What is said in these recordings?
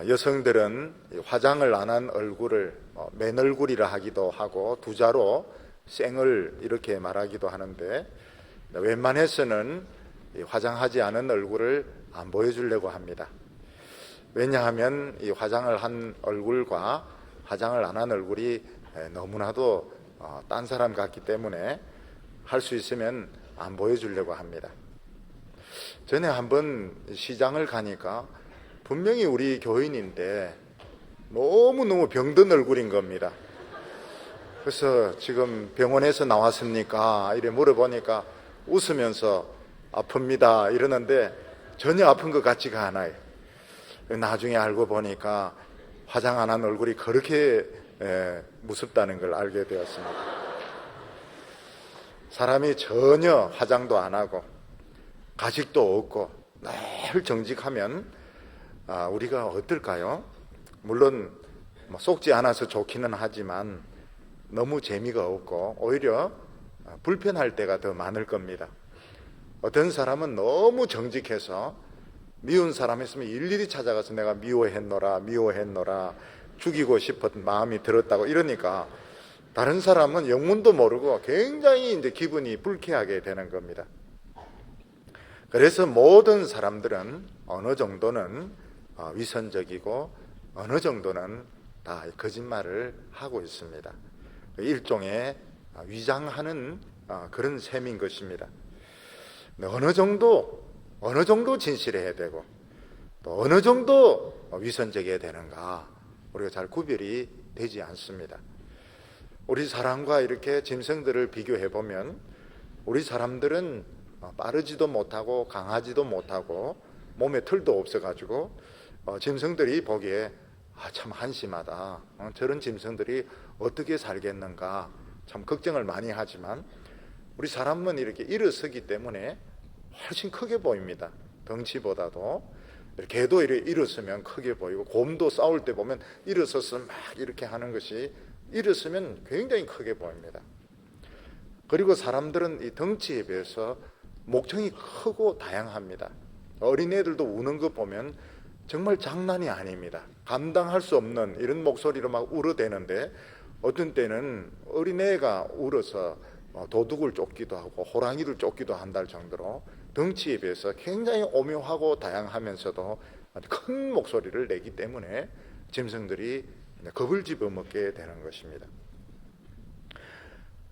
여성들은 화장을 안 한 얼굴을 맨얼굴이라 하기도 하고 두 자로 생얼 이렇게 말하기도 하는데, 웬만해서는 화장하지 않은 얼굴을 안 보여주려고 합니다. 왜냐하면 이 화장을 한 얼굴과 화장을 안 한 얼굴이 너무나도 딴 사람 같기 때문에 할 수 있으면 안 보여주려고 합니다. 전에 한번 시장을 가니까 분명히 우리 교인인데 너무너무 병든 얼굴인 겁니다. 그래서 지금 병원에서 나왔습니까? 이래 물어보니까 웃으면서 아픕니다 이러는데 전혀 아픈 것 같지가 않아요. 나중에 알고 보니까 화장 안 한 얼굴이 그렇게 무섭다는 걸 알게 되었습니다. 사람이 전혀 화장도 안 하고 가식도 없고 늘 정직하면 우리가 어떨까요? 물론 속지 않아서 좋기는 하지만 너무 재미가 없고 오히려 불편할 때가 더 많을 겁니다. 어떤 사람은 너무 정직해서 미운 사람 있으면 일일이 찾아가서 내가 미워했노라 죽이고 싶었던 마음이 들었다고 이러니까 다른 사람은 영문도 모르고 굉장히 이제 기분이 불쾌하게 되는 겁니다. 그래서 모든 사람들은 어느 정도는 위선적이고 어느 정도는 다 거짓말을 하고 있습니다. 일종의 위장하는 그런 셈인 것입니다. 어느 정도 진실해야 되고 또 어느 정도 위선적이어야 되는가 우리가 잘 구별이 되지 않습니다. 우리 사람과 이렇게 짐승들을 비교해 보면 우리 사람들은 빠르지도 못하고 강하지도 못하고 몸에 털도 없어가지고 짐승들이 보기에 참 한심하다, 저런 짐승들이 어떻게 살겠는가 참 걱정을 많이 하지만 우리 사람은 이렇게 일어서기 때문에 훨씬 크게 보입니다. 덩치보다도. 개도 이렇게 일어서면 크게 보이고 곰도 싸울 때 보면 일어서서 막 이렇게 하는 것이 일어서면 굉장히 크게 보입니다. 그리고 사람들은 이 덩치에 비해서 목청이 크고 다양합니다. 어린애들도 우는 거 보면 정말 장난이 아닙니다. 감당할 수 없는 이런 목소리로 막 울어대는데 어떤 때는 어린애가 울어서 도둑을 쫓기도 하고 호랑이를 쫓기도 한다는 정도로 덩치에 비해서 굉장히 오묘하고 다양하면서도 큰 목소리를 내기 때문에 짐승들이 겁을 집어먹게 되는 것입니다.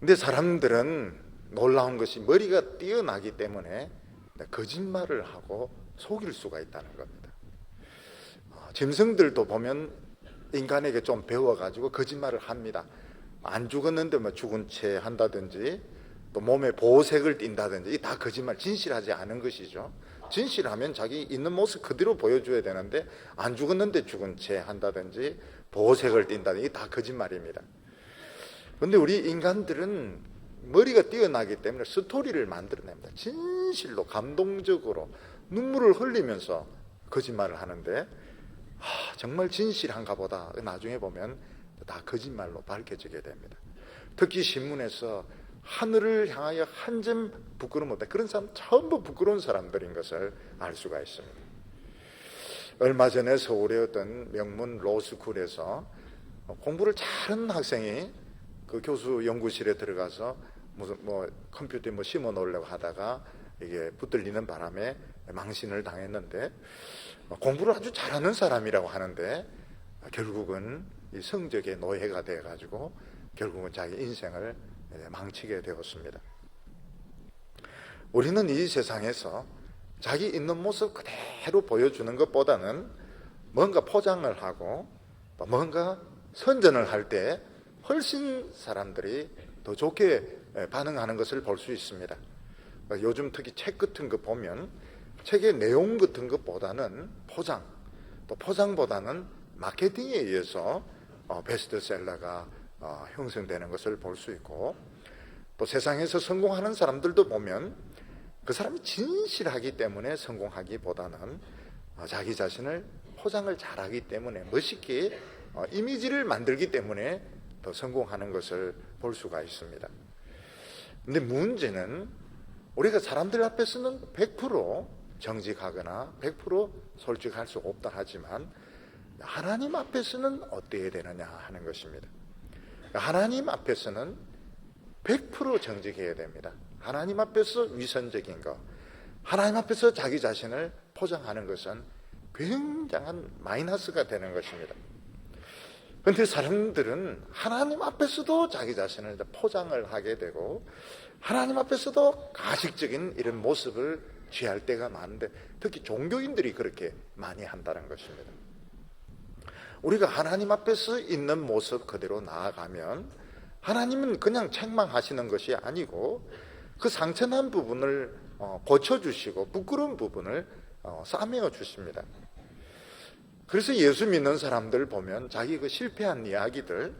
근데 사람들은 놀라운 것이 머리가 뛰어나기 때문에 거짓말을 하고 속일 수가 있다는 겁니다. 짐승들도 보면 인간에게 좀 배워가지고 거짓말을 합니다. 안 죽었는데 죽은 채 한다든지 또 몸에 보호색을 띈다든지 다 거짓말, 진실하지 않은 것이죠. 진실하면 자기 있는 모습 그대로 보여줘야 되는데 안 죽었는데 죽은 채 한다든지 보호색을 띈다든지 다 거짓말입니다. 그런데 우리 인간들은 머리가 뛰어나기 때문에 스토리를 만들어냅니다. 진실로 감동적으로 눈물을 흘리면서 거짓말을 하는데 정말 진실한가 보다 나중에 보면 다 거짓말로 밝혀지게 됩니다. 특히 신문에서 하늘을 향하여 한 점 부끄러움 없다, 그런 사람 전부 부끄러운 사람들인 것을 알 수가 있습니다. 얼마 전에 서울의 어떤 명문 로스쿨에서 공부를 잘하는 학생이 그 교수 연구실에 들어가서 무슨 컴퓨터에 심어 놓으려고 하다가 이게 붙들리는 바람에 망신을 당했는데 공부를 아주 잘하는 사람이라고 하는데 결국은 이 성적의 노예가 되어가지고 결국은 자기 인생을 망치게 되었습니다. 우리는 이 세상에서 자기 있는 모습 그대로 보여주는 것보다는 뭔가 포장을 하고 또 뭔가 선전을 할 때 훨씬 사람들이 더 좋게 반응하는 것을 볼 수 있습니다. 요즘 특히 책 같은 거 보면 책의 내용 같은 것보다는 포장, 또 포장보다는 마케팅에 의해서 베스트셀러가 형성되는 것을 볼 수 있고, 또 세상에서 성공하는 사람들도 보면 그 사람이 진실하기 때문에 성공하기보다는 자기 자신을 포장을 잘하기 때문에 멋있게 이미지를 만들기 때문에 더 성공하는 것을 볼 수가 있습니다. 근데 문제는 우리가 사람들 앞에서는 100% 정직하거나 100% 솔직할 수 없다 하지만 하나님 앞에서는 어때야 되느냐 하는 것입니다. 하나님 앞에서는 100% 정직해야 됩니다. 하나님 앞에서 위선적인 것, 하나님 앞에서 자기 자신을 포장하는 것은 굉장한 마이너스가 되는 것입니다. 그런데 사람들은 하나님 앞에서도 자기 자신을 포장을 하게 되고 하나님 앞에서도 가식적인 이런 모습을 취할 때가 많은데, 특히 종교인들이 그렇게 많이 한다는 것입니다. 우리가 하나님 앞에서 있는 모습 그대로 나아가면 하나님은 그냥 책망하시는 것이 아니고 그 상처난 부분을 고쳐주시고 부끄러운 부분을 싸매어 주십니다. 그래서 예수 믿는 사람들 보면 자기 그 실패한 이야기들,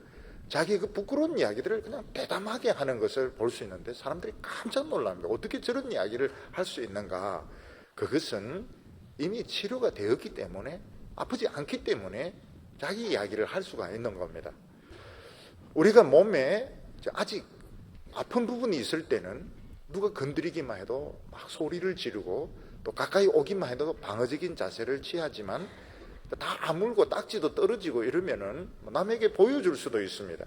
자기 그 부끄러운 이야기들을 그냥 대담하게 하는 것을 볼 수 있는데 사람들이 깜짝 놀랍니다. 어떻게 저런 이야기를 할 수 있는가? 그것은 이미 치료가 되었기 때문에, 아프지 않기 때문에 자기 이야기를 할 수가 있는 겁니다. 우리가 몸에 아직 아픈 부분이 있을 때는 누가 건드리기만 해도 막 소리를 지르고 또 가까이 오기만 해도 방어적인 자세를 취하지만 다 아물고 딱지도 떨어지고 이러면은 남에게 보여줄 수도 있습니다.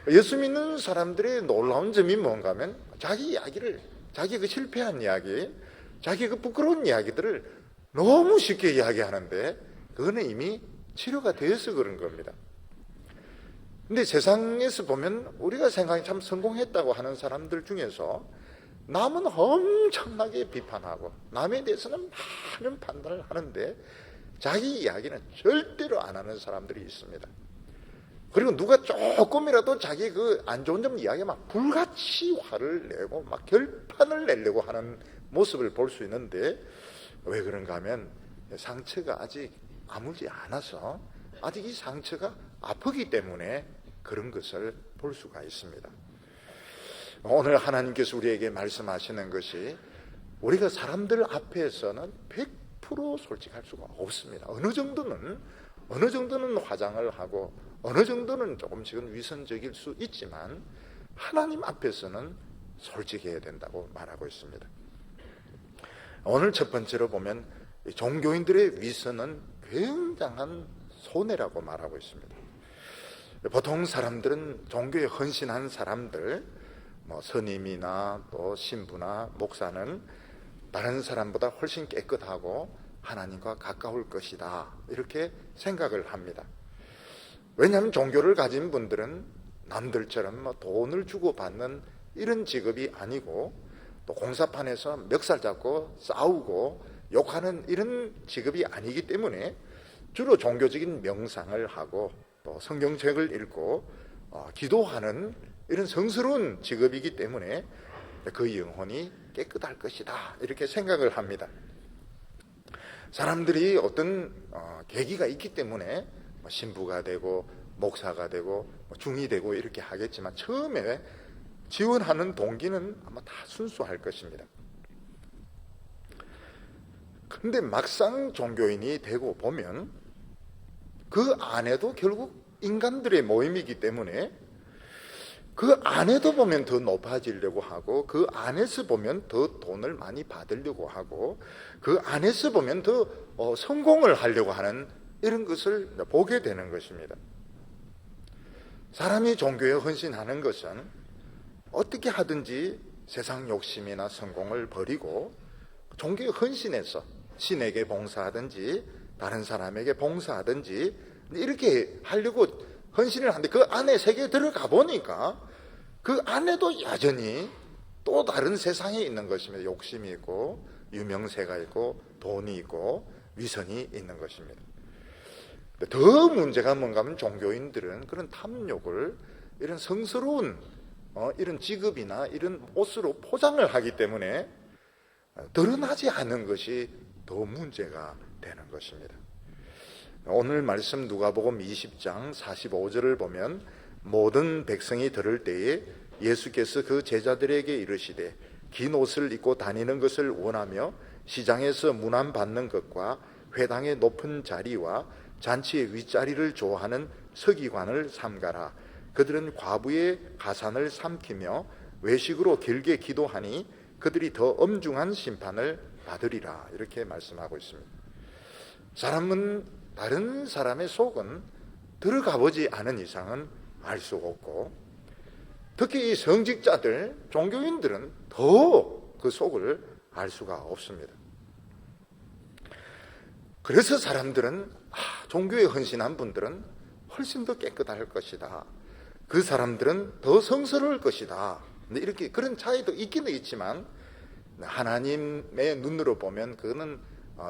예수 믿는 사람들의 놀라운 점이 뭔가 하면 자기 이야기를, 자기 그 실패한 이야기, 자기 그 부끄러운 이야기들을 너무 쉽게 이야기하는데 그거는 이미 치료가 되어서 그런 겁니다. 근데 세상에서 보면 우리가 생각이 참 성공했다고 하는 사람들 중에서 남은 엄청나게 비판하고 남에 대해서는 많은 판단을 하는데 자기 이야기는 절대로 안 하는 사람들이 있습니다. 그리고 누가 조금이라도 자기 그 안 좋은 점 이야기하면 불같이 화를 내고 막 결판을 내려고 하는 모습을 볼 수 있는데, 왜 그런가 하면 상처가 아직 아물지 않아서 아직 이 상처가 아프기 때문에 그런 것을 볼 수가 있습니다. 오늘 하나님께서 우리에게 말씀하시는 것이 우리가 사람들 앞에서는 100% 솔직할 수가 없습니다. 어느 정도는 화장을 하고 어느 정도는 조금씩은 위선적일 수 있지만 하나님 앞에서는 솔직해야 된다고 말하고 있습니다. 오늘 첫 번째로 보면 종교인들의 위선은 굉장한 손해라고 말하고 있습니다. 보통 사람들은 종교에 헌신한 사람들, 스님이나 또 신부나 목사는 다른 사람보다 훨씬 깨끗하고 하나님과 가까울 것이다, 이렇게 생각을 합니다. 왜냐하면 종교를 가진 분들은 남들처럼 돈을 주고 받는 이런 직업이 아니고 또 공사판에서 멱살 잡고 싸우고 욕하는 이런 직업이 아니기 때문에 주로 종교적인 명상을 하고 또 성경책을 읽고 기도하는 이런 성스러운 직업이기 때문에 그 영혼이 깨끗할 것이다, 이렇게 생각을 합니다. 사람들이 어떤 계기가 있기 때문에 신부가 되고 목사가 되고 중이 되고 이렇게 하겠지만 처음에 지원하는 동기는 아마 다 순수할 것입니다. 그런데 막상 종교인이 되고 보면 그 안에도 결국 인간들의 모임이기 때문에 그 안에도 보면 더 높아지려고 하고 그 안에서 보면 더 돈을 많이 받으려고 하고 그 안에서 보면 더 성공을 하려고 하는 이런 것을 보게 되는 것입니다. 사람이 종교에 헌신하는 것은 어떻게 하든지 세상 욕심이나 성공을 버리고 종교에 헌신해서 신에게 봉사하든지 다른 사람에게 봉사하든지 이렇게 하려고 헌신을 하는데 그 안에 세계에 들어가 보니까 그 안에도 여전히 또 다른 세상에 있는 것입니다. 욕심이 있고 유명세가 있고 돈이 있고 위선이 있는 것입니다. 더 문제가 뭔가 하면 종교인들은 그런 탐욕을 이런 성스러운 이런 직업이나 이런 옷으로 포장을 하기 때문에 드러나지 않는 것이 더 문제가 되는 것입니다. 오늘 말씀 누가복음 20장 45절을 보면 모든 백성이 들을 때에 예수께서 그 제자들에게 이르시되 긴 옷을 입고 다니는 것을 원하며 시장에서 문안받는 것과 회당의 높은 자리와 잔치의 윗자리를 좋아하는 서기관을 삼가라. 그들은 과부의 가산을 삼키며 외식으로 길게 기도하니 그들이 더 엄중한 심판을 받으리라. 이렇게 말씀하고 있습니다. 사람은 다른 사람의 속은 들어가 보지 않은 이상은 알 수 없고, 특히 이 성직자들, 종교인들은 더 그 속을 알 수가 없습니다. 그래서 사람들은 종교에 헌신한 분들은 훨씬 더 깨끗할 것이다, 그 사람들은 더 성스러울 것이다, 이렇게 그런 차이도 있기는 있지만 하나님의 눈으로 보면 그거는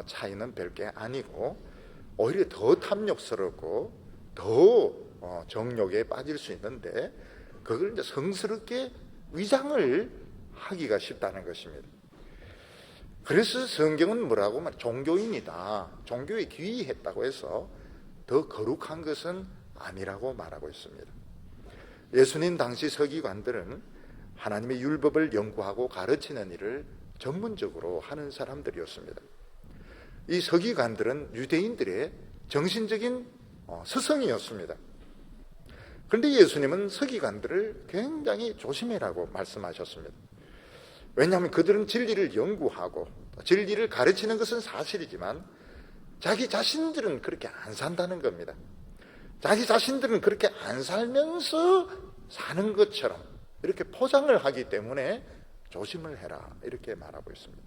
차이는 별게 아니고 오히려 더 탐욕스럽고 더 정욕에 빠질 수 있는데, 그걸 이제 성스럽게 위장을 하기가 쉽다는 것입니다. 그래서 성경은 뭐라고 말해요? 종교인이다, 종교에 귀의했다고 해서 더 거룩한 것은 아니라고 말하고 있습니다. 예수님 당시 서기관들은 하나님의 율법을 연구하고 가르치는 일을 전문적으로 하는 사람들이었습니다. 이 서기관들은 유대인들의 정신적인 스승이었습니다. 그런데 예수님은 서기관들을 굉장히 조심해라고 말씀하셨습니다. 왜냐하면 그들은 진리를 연구하고 진리를 가르치는 것은 사실이지만 자기 자신들은 그렇게 안 산다는 겁니다. 자기 자신들은 그렇게 안 살면서 사는 것처럼 이렇게 포장을 하기 때문에 조심을 해라, 이렇게 말하고 있습니다.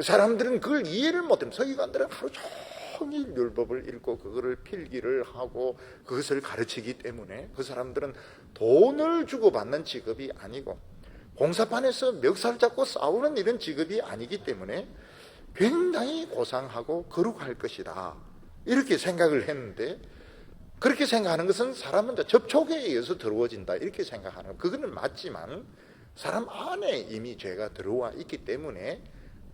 사람들은 그걸 이해를 못합니다. 서기관들은 하루 종일 율법을 읽고 그거를 필기를 하고 그것을 가르치기 때문에 그 사람들은 돈을 주고 받는 직업이 아니고 공사판에서 멱살 잡고 싸우는 이런 직업이 아니기 때문에 굉장히 고상하고 거룩할 것이다, 이렇게 생각을 했는데, 그렇게 생각하는 것은 사람은 접촉에 의해서 더러워진다 이렇게 생각하는, 그거는 맞지만 사람 안에 이미 죄가 들어와 있기 때문에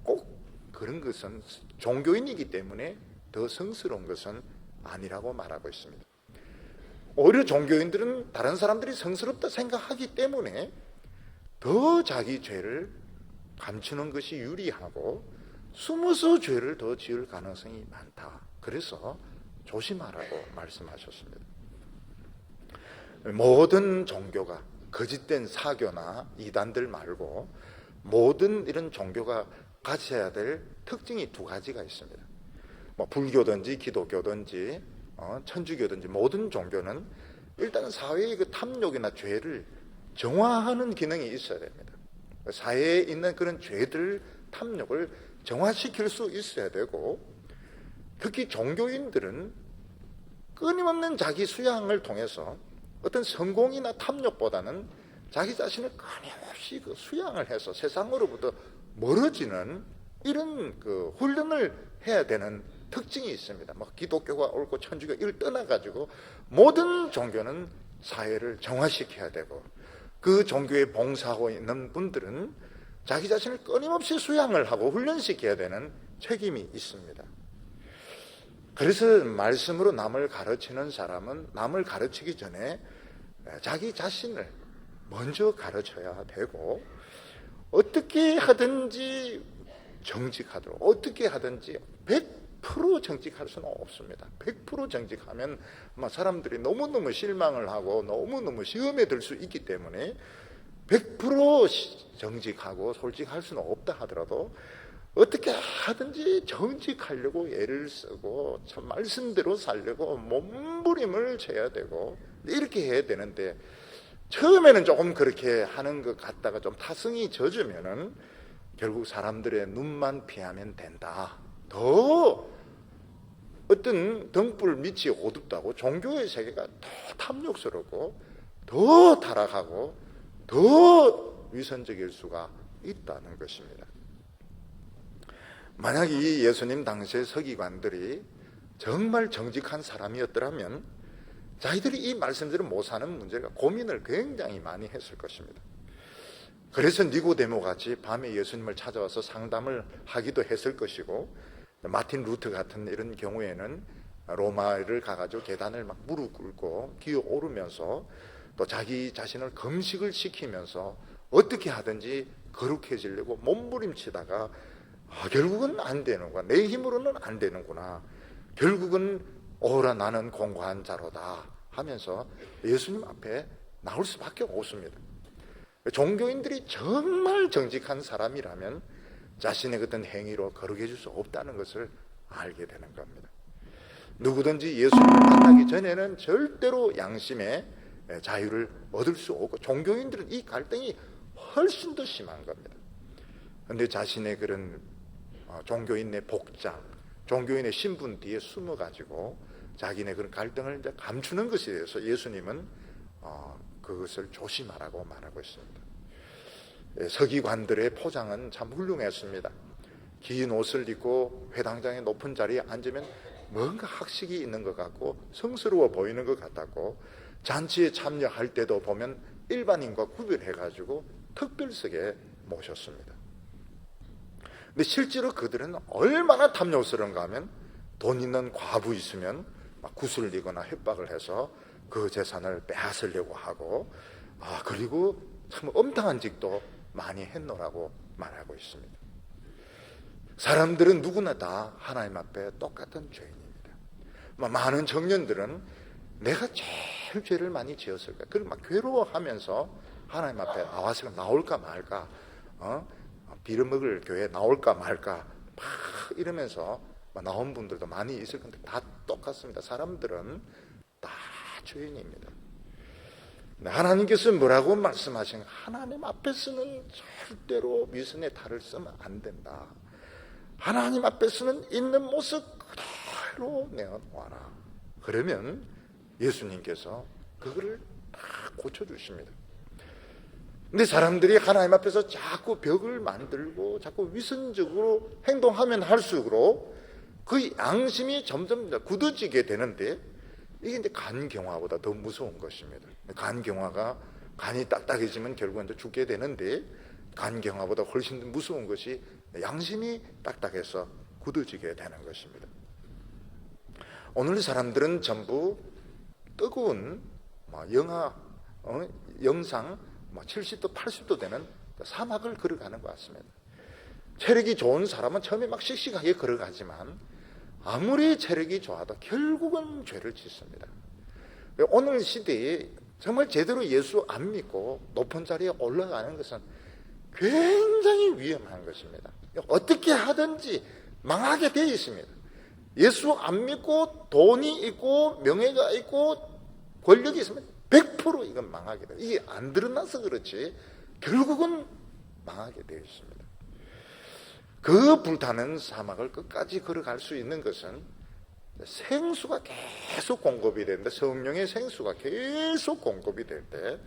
꼭 그런 것은 종교인이기 때문에 더 성스러운 것은 아니라고 말하고 있습니다. 오히려 종교인들은 다른 사람들이 성스럽다 생각하기 때문에 더 자기 죄를 감추는 것이 유리하고 숨어서 죄를 더 지을 가능성이 많다, 그래서 조심하라고 말씀하셨습니다. 모든 종교가 거짓된 사교나 이단들 말고 모든 이런 종교가 가져야 될 특징이 두 가지가 있습니다. 불교든지 기독교든지 천주교든지 모든 종교는 일단 사회의 그 탐욕이나 죄를 정화하는 기능이 있어야 됩니다. 사회에 있는 그런 죄들, 탐욕을 정화시킬 수 있어야 되고, 특히 종교인들은 끊임없는 자기 수양을 통해서 어떤 성공이나 탐욕보다는 자기 자신을 끊임없이 그 수양을 해서 세상으로부터 멀어지는 이런 그 훈련을 해야 되는 특징이 있습니다. 기독교가 옳고 천주교 이걸 떠나가지고 모든 종교는 사회를 정화시켜야 되고, 그 종교에 봉사하고 있는 분들은 자기 자신을 끊임없이 수양을 하고 훈련시켜야 되는 책임이 있습니다. 그래서 말씀으로 남을 가르치는 사람은 남을 가르치기 전에 자기 자신을 먼저 가르쳐야 되고, 어떻게 하든지 정직하도록, 어떻게 하든지 100% 정직할 수는 없습니다. 100% 정직하면 사람들이 너무너무 실망을 하고 너무너무 시험에 들 수 있기 때문에 100% 정직하고 솔직할 수는 없다 하더라도 어떻게 하든지 정직하려고 애를 쓰고 참 말씀대로 살려고 몸부림을 쳐야 되고 이렇게 해야 되는데, 처음에는 조금 그렇게 하는 것 같다가 좀 타성이 젖으면은 결국 사람들의 눈만 피하면 된다, 더 어떤 등불 밑이 어둡다고 종교의 세계가 더 탐욕스럽고 더 타락하고 더 위선적일 수가 있다는 것입니다. 만약 이 예수님 당시의 서기관들이 정말 정직한 사람이었더라면 자기들이 이 말씀대로 못 사는 문제가 고민을 굉장히 많이 했을 것입니다. 그래서 니고데모 같이 밤에 예수님을 찾아와서 상담을 하기도 했을 것이고, 마틴 루터 같은 이런 경우에는 로마를 가가지고 계단을 막 무릎 꿇고 기어 오르면서 또 자기 자신을 금식을 시키면서 어떻게 하든지 거룩해지려고 몸부림치다가 결국은 안 되는구나, 내 힘으로는 안 되는구나, 결국은 오라 나는 공고한 자로다 하면서 예수님 앞에 나올 수밖에 없습니다. 종교인들이 정말 정직한 사람이라면 자신의 어떤 행위로 거룩해질 수 없다는 것을 알게 되는 겁니다. 누구든지 예수를 만나기 전에는 절대로 양심의 자유를 얻을 수 없고, 종교인들은 이 갈등이 훨씬 더 심한 겁니다. 그런데 자신의 그런 종교인의 복장, 종교인의 신분 뒤에 숨어가지고 자기네 그런 갈등을 이제 감추는 것에 대해서 예수님은 그것을 조심하라고 말하고 있습니다. 서기관들의 포장은 참 훌륭했습니다. 긴 옷을 입고 회당장의 높은 자리에 앉으면 뭔가 학식이 있는 것 같고 성스러워 보이는 것 같았고, 잔치에 참여할 때도 보면 일반인과 구별해가지고 특별석에 모셨습니다. 근데 실제로 그들은 얼마나 탐욕스러운가 하면, 돈 있는 과부 있으면 막 구슬리거나 협박을 해서 그 재산을 빼앗으려고 하고, 그리고 참 엄탕한 짓도 많이 했노라고 말하고 있습니다. 사람들은 누구나 다 하나님 앞에 똑같은 죄인입니다. 많은 청년들은 내가 제일 죄를 많이 지었을까, 그걸 막 괴로워하면서 하나님 앞에 나올까 말까, 빌어먹을 교회 나올까 말까 막 이러면서 나온 분들도 많이 있을 건데, 다 똑같습니다. 사람들은 다 죄인입니다. 하나님께서 뭐라고 말씀하신, 하나님 앞에서는 절대로 위선의 탈을 쓰면 안 된다. 하나님 앞에서는 있는 모습 그대로 내어놓아라. 그러면 예수님께서 그거를 다 고쳐주십니다. 근데 사람들이 하나님 앞에서 자꾸 벽을 만들고 자꾸 위선적으로 행동하면 할수록 그 양심이 점점 굳어지게 되는데, 이게 이제 간경화보다 더 무서운 것입니다. 간경화가, 간이 딱딱해지면 결국은 이제 죽게 되는데, 간경화보다 훨씬 무서운 것이 양심이 딱딱해서 굳어지게 되는 것입니다. 오늘 사람들은 전부 뜨거운 영상 70도 80도 되는 사막을 걸어가는 것 같습니다. 체력이 좋은 사람은 처음에 막 씩씩하게 걸어가지만 아무리 체력이 좋아도 결국은 죄를 짓습니다. 오늘 시대에 정말 제대로 예수 안 믿고 높은 자리에 올라가는 것은 굉장히 위험한 것입니다. 어떻게 하든지 망하게 되어 있습니다. 예수 안 믿고 돈이 있고 명예가 있고 권력이 있으면 100% 이건 망하게 돼요. 이게 안 드러나서 그렇지 결국은 망하게 되어 있습니다. 그 불타는 사막을 끝까지 걸어갈 수 있는 것은 생수가 계속 공급이 되는데, 성령의 생수가 계속 공급이 될 때,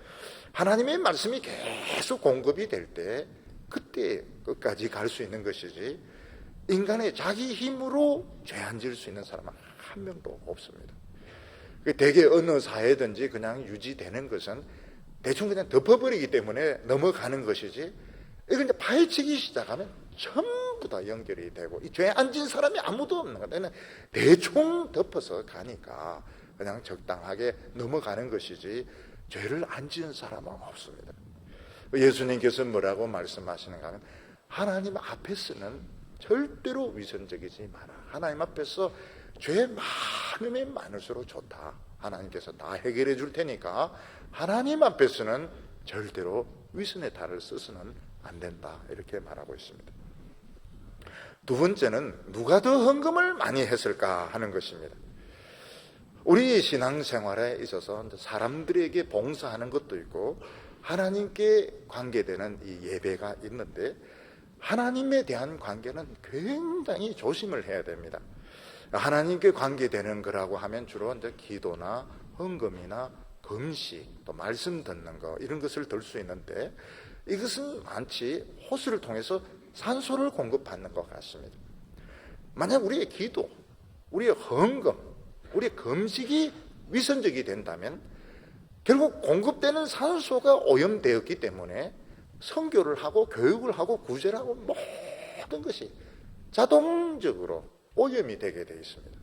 하나님의 말씀이 계속 공급이 될 때, 그때 끝까지 갈 수 있는 것이지, 인간의 자기 힘으로 죄 안 지을 수 있는 사람은 한 명도 없습니다. 대개 어느 사회든지 그냥 유지되는 것은 대충 그냥 덮어버리기 때문에 넘어가는 것이지, 이걸 이제 파헤치기 시작하면 전부 다 연결이 되고, 이 죄 안 지은 사람이 아무도 없는 거예요. 대충 덮어서 가니까 그냥 적당하게 넘어가는 것이지, 죄를 안 지은 사람은 없습니다. 예수님께서 뭐라고 말씀하시는가 하면, 하나님 앞에서는 절대로 위선적이지 마라. 하나님 앞에서 죄 많으면 많을수록 좋다. 하나님께서 다 해결해 줄 테니까 하나님 앞에서는 절대로 위선의 탈을 써서는 안 된다. 이렇게 말하고 있습니다. 두 번째는 누가 더 헌금을 많이 했을까 하는 것입니다. 우리 신앙생활에 있어서 사람들에게 봉사하는 것도 있고 하나님께 관계되는 이 예배가 있는데, 하나님에 대한 관계는 굉장히 조심을 해야 됩니다. 하나님께 관계되는 거라고 하면 주로 이제 기도나 헌금이나 금식, 또 말씀 듣는 거, 이런 것을 들 수 있는데, 이것은 마치 호수를 통해서 산소를 공급받는 것 같습니다. 만약 우리의 기도, 우리의 헌금, 우리의 금식이 위선적이 된다면 결국 공급되는 산소가 오염되었기 때문에 선교를 하고 교육을 하고 구제를 하고 모든 것이 자동적으로 오염이 되게 되어 있습니다.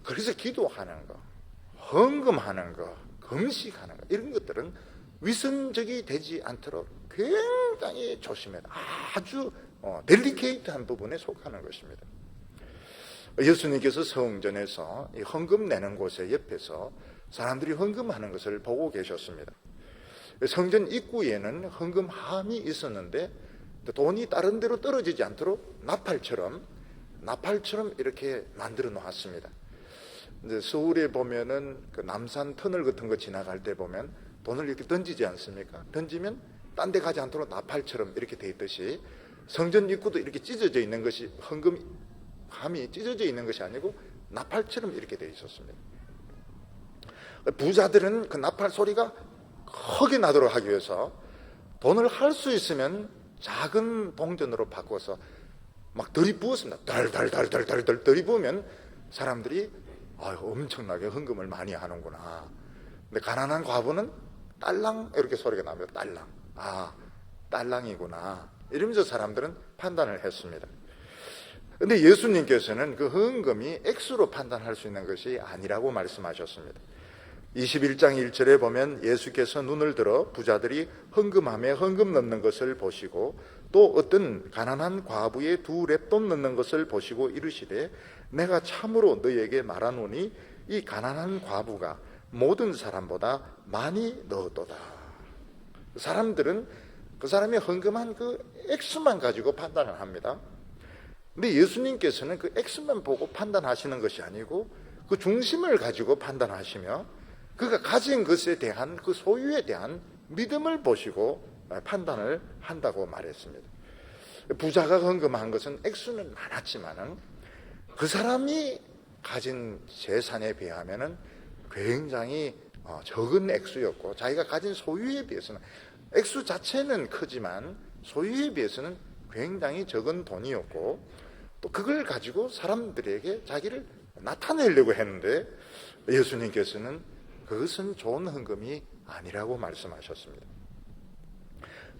그래서 기도하는 거, 헌금하는 거, 금식하는 거, 이런 것들은 위선적이 되지 않도록 굉장히 조심해야, 아주 델리케이트한 부분에 속하는 것입니다. 예수님께서 성전에서 이 헌금 내는 곳에 옆에서 사람들이 헌금하는 것을 보고 계셨습니다. 성전 입구에는 헌금함이 있었는데 돈이 다른 데로 떨어지지 않도록 나팔처럼 이렇게 만들어 놓았습니다. 이제 서울에 보면은 그 남산 터널 같은 거 지나갈 때 보면 돈을 이렇게 던지지 않습니까? 던지면 딴 데 가지 않도록 나팔처럼 이렇게 돼 있듯이 성전 입구도 이렇게 찢어져 있는 것이 헌금함이 찢어져 있는 것이 아니고 나팔처럼 이렇게 돼 있었습니다. 부자들은 그 나팔 소리가 크게 나도록 하기 위해서 돈을 할 수 있으면 작은 동전으로 바꿔서 막 들이부었습니다. 덜덜덜덜덜 들이부으면 사람들이 엄청나게 헌금을 많이 하는구나. 근데 가난한 과부는 딸랑 이렇게 소리가 납니다. 딸랑. 딸랑이구나. 이러면서 사람들은 판단을 했습니다. 근데 예수님께서는 그 헌금이 액수로 판단할 수 있는 것이 아니라고 말씀하셨습니다. 21장 1절에 보면 예수께서 눈을 들어 부자들이 헌금함에 헌금 넣는 것을 보시고 또 어떤 가난한 과부의 2렙돈 넣는 것을 보시고 이르시되 내가 참으로 너희에게 말하노니 이 가난한 과부가 모든 사람보다 많이 넣었도다. 사람들은 그 사람이 헌금한 그 액수만 가지고 판단을 합니다. 근데 예수님께서는 그 액수만 보고 판단하시는 것이 아니고 그 중심을 가지고 판단하시며 그가 가진 것에 대한 그 소유에 대한 믿음을 보시고 판단을 한다고 말했습니다. 부자가 헌금한 것은 액수는 많았지만은 그 사람이 가진 재산에 비하면은 굉장히 적은 액수였고 자기가 가진 소유에 비해서는 액수 자체는 크지만 소유에 비해서는 굉장히 적은 돈이었고 또 그걸 가지고 사람들에게 자기를 나타내려고 했는데 예수님께서는 그것은 좋은 헌금이 아니라고 말씀하셨습니다.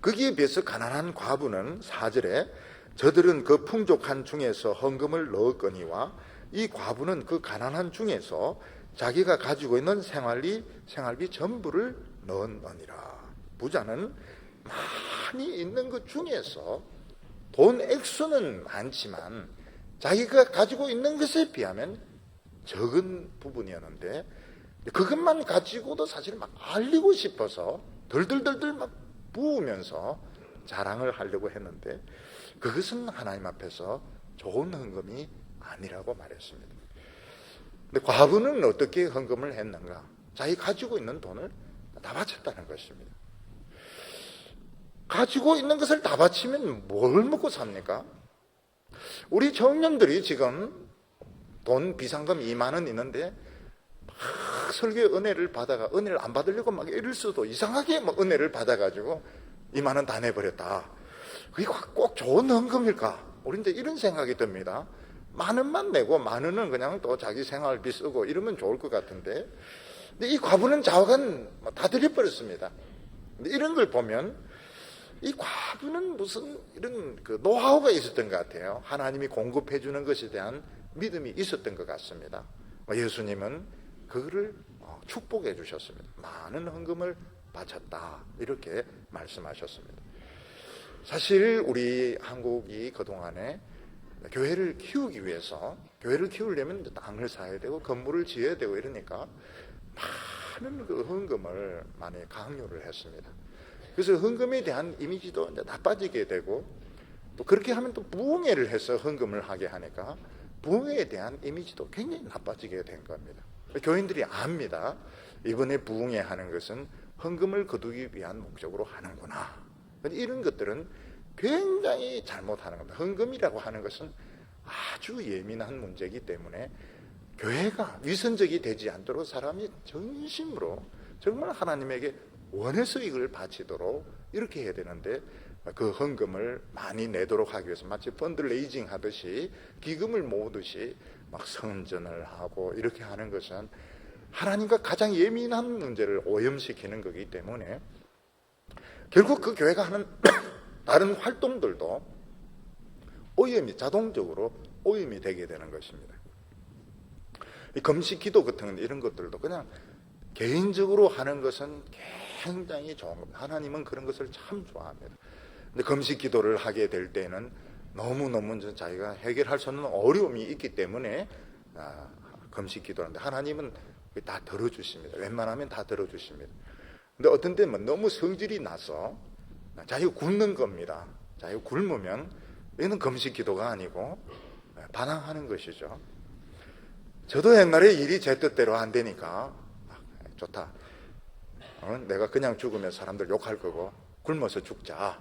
거기에 비해서 가난한 과부는 4절에 저들은 그 풍족한 중에서 헌금을 넣었거니와 이 과부는 그 가난한 중에서 자기가 가지고 있는 생활비 전부를 넣었느니라. 부자는 많이 있는 것 중에서 돈 액수는 많지만 자기가 가지고 있는 것에 비하면 적은 부분이었는데 그것만 가지고도 사실 막 알리고 싶어서 덜덜덜덜 막 부으면서 자랑을 하려고 했는데 그것은 하나님 앞에서 좋은 헌금이 아니라고 말했습니다. 근데 과부는 어떻게 헌금을 했는가? 자기 가지고 있는 돈을 다 바쳤다는 것입니다. 가지고 있는 것을 다 바치면 뭘 먹고 삽니까? 우리 청년들이 지금 돈 비상금 2만 원 있는데 막 설교 은혜를 받아가 은혜를 안 받으려고 막 이럴 수도 이상하게 막 은혜를 받아가지고 2만 원 다 내버렸다. 그게 꼭 좋은 헌금일까? 우리 이제 이런 생각이 듭니다. 만 원만 내고 만 원은 그냥 또 자기 생활비 쓰고 이러면 좋을 것 같은데, 근데 이 과부는 자원 다 들여버렸습니다. 근데 이런 걸 보면 이 과부는 무슨 이런 그 노하우가 있었던 것 같아요. 하나님이 공급해 주는 것에 대한 믿음이 있었던 것 같습니다. 예수님은 그거를 축복해 주셨습니다. 많은 헌금을 바쳤다 이렇게 말씀하셨습니다. 사실 우리 한국이 그동안에 교회를 키우기 위해서, 교회를 키우려면 땅을 사야 되고 건물을 지어야 되고 이러니까 많은 그 헌금을 많이 강요를 했습니다. 그래서 헌금에 대한 이미지도 이제 나빠지게 되고, 또 그렇게 하면 또 부흥회를 해서 헌금을 하게 하니까 부흥회에 대한 이미지도 굉장히 나빠지게 된 겁니다. 교인들이 압니다. 이번에 부흥회 하는 것은 헌금을 거두기 위한 목적으로 하는구나. 이런 것들은 굉장히 잘못하는 겁니다. 헌금이라고 하는 것은 아주 예민한 문제이기 때문에 교회가 위선적이 되지 않도록 사람이 전심으로 정말 하나님에게 원해서 이걸 바치도록 이렇게 해야 되는데, 그 헌금을 많이 내도록 하기 위해서 마치 펀드레이징 하듯이 기금을 모으듯이 막 선전을 하고 이렇게 하는 것은 하나님과 가장 예민한 문제를 오염시키는 거기 때문에 결국 그 교회가 하는 다른 활동들도 오염이, 자동적으로 오염이 되게 되는 것입니다. 이 금식 기도 같은 이런 것들도 그냥 개인적으로 하는 것은 굉장히 좋은 겁니다. 하나님은 그런 것을 참 좋아합니다. 근데 금식 기도를 하게 될 때는 너무너무 자기가 해결할 수 없는 어려움이 있기 때문에 금식 기도하는데 하나님은 다 들어주십니다. 웬만하면 다 들어주십니다. 근데 어떤 때는 너무 성질이 나서 자기가 굶는 겁니다. 자기가 굶으면 이는 금식 기도가 아니고 반항하는 것이죠. 저도 옛날에 일이 제 뜻대로 안 되니까 좋다. 내가 그냥 죽으면 사람들 욕할 거고 굶어서 죽자.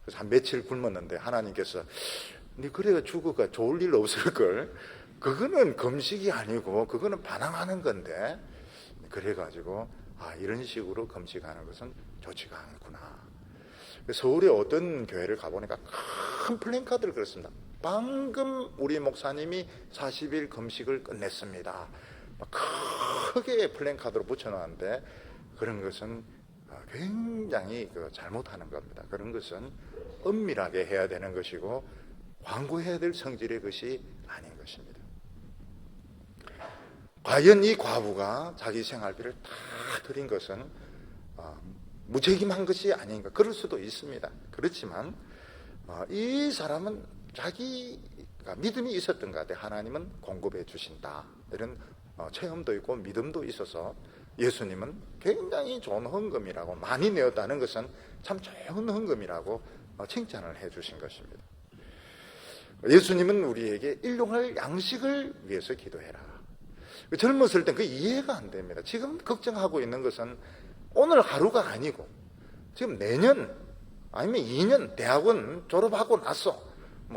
그래서 한 며칠 굶었는데 하나님께서 네 그래가 죽어가 좋을 일 없을걸. 그거는 금식이 아니고 그거는 반항하는 건데. 그래가지고 이런 식으로 금식하는 것은 좋지가 않구나. 서울에 어떤 교회를 가보니까 큰 플랜카드를 그렸습니다. 방금 우리 목사님이 40일 금식을 끝냈습니다. 크게 플랜카드로 붙여놨는데 그런 것은 굉장히 잘못하는 겁니다. 그런 것은 엄밀하게 해야 되는 것이고 광고해야 될 성질의 것이 아닌 것입니다. 과연 이 과부가 자기 생활비를 다 드린 것은 무책임한 것이 아닌가? 그럴 수도 있습니다. 그렇지만 이 사람은 자기가 믿음이 있었던 것 같아요. 하나님은 공급해 주신다. 이런 체험도 있고 믿음도 있어서 예수님은 굉장히 좋은 헌금이라고, 많이 내었다는 것은 참 좋은 헌금이라고 칭찬을 해 주신 것입니다. 예수님은 우리에게 일용할 양식을 위해서 기도해라. 젊었을 때 그 이해가 안 됩니다. 지금 걱정하고 있는 것은 오늘 하루가 아니고 지금 내년 아니면 2년 대학원 졸업하고 나서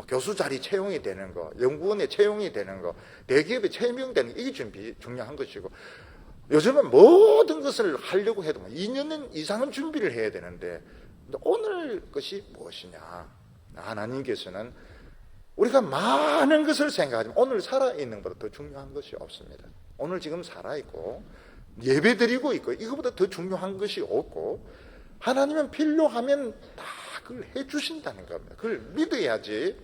교수 자리 채용이 되는 거, 연구원에 채용이 되는 거, 대기업에 채용되는 거, 이게 중요한 것이고, 요즘은 모든 것을 하려고 해도 2년 이상은 준비를 해야 되는데 오늘 것이 무엇이냐? 하나님께서는 우리가 많은 것을 생각하지만 오늘 살아있는 것보다 더 중요한 것이 없습니다. 오늘 지금 살아있고 예배드리고 있고 이것보다 더 중요한 것이 없고, 하나님은 필요하면 다 그걸 해주신다는 겁니다. 그걸 믿어야지.